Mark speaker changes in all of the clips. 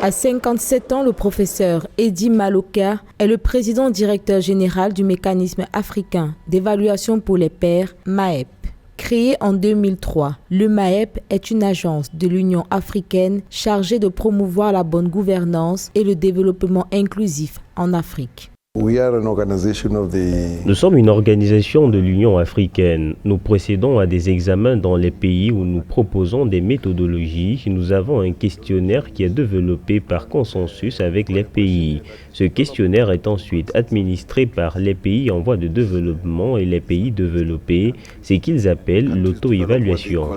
Speaker 1: À 57 ans, le professeur Eddy Maloka est le président directeur général du mécanisme africain d'évaluation pour les pairs, MAEP. Créé en 2003, le MAEP est une agence de l'Union africaine chargée de promouvoir la bonne gouvernance et le développement inclusif en Afrique.
Speaker 2: Nous sommes une organisation de l'Union africaine. Nous procédons à des examens dans les pays où nous proposons des méthodologies. Nous avons un questionnaire qui est développé par consensus avec les pays. Ce questionnaire est ensuite administré par les pays en voie de développement et les pays développés, ce qu'ils appellent l'auto-évaluation.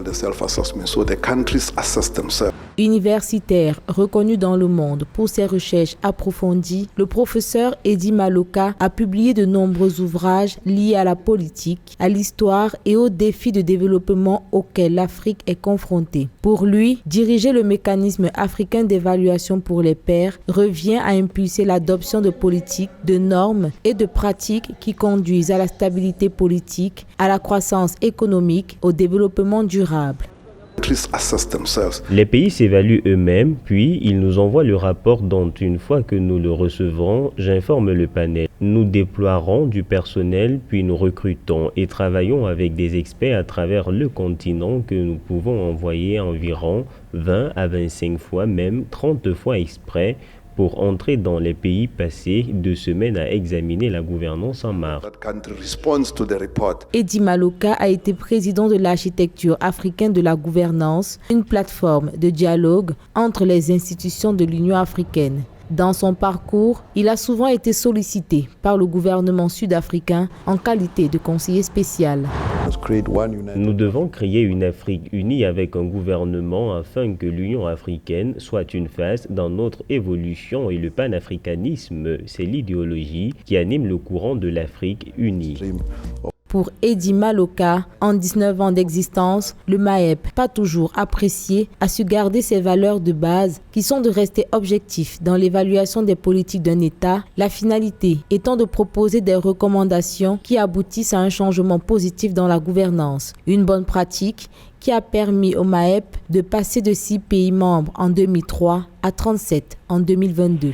Speaker 1: Universitaire reconnu dans le monde pour ses recherches approfondies, le professeur Eddy Maloka a publié de nombreux ouvrages liés à la politique, à l'histoire et aux défis de développement auxquels l'Afrique est confrontée. Pour lui, diriger le mécanisme africain d'évaluation pour les pairs revient à impulser l'adoption de politiques, de normes et de pratiques qui conduisent à la stabilité politique, à la croissance économique, au développement durable.
Speaker 2: Les pays s'évaluent eux-mêmes, puis ils nous envoient le rapport dont, une fois que nous le recevons, j'informe le panel. Nous déploierons du personnel, puis nous recrutons et travaillons avec des experts à travers le continent que nous pouvons envoyer environ 20 à 25 fois, même 30 fois exprès, pour entrer dans les pays passés 2 semaines à examiner la gouvernance en marche.
Speaker 1: Eddy Maloka a été président de l'architecture africaine de la gouvernance, une plateforme de dialogue entre les institutions de l'Union africaine. Dans son parcours, il a souvent été sollicité par le gouvernement sud-africain en qualité de conseiller spécial.
Speaker 2: Nous devons créer une Afrique unie avec un gouvernement afin que l'Union africaine soit une phase dans notre évolution et le panafricanisme, c'est l'idéologie qui anime le courant de l'Afrique unie.
Speaker 1: Pour Eddy Maloka, en 19 ans d'existence, le MAEP, pas toujours apprécié, a su garder ses valeurs de base qui sont de rester objectif dans l'évaluation des politiques d'un État, la finalité étant de proposer des recommandations qui aboutissent à un changement positif dans la gouvernance. Une bonne pratique qui a permis au MAEP de passer de 6 pays membres en 2003 à 37 en 2022.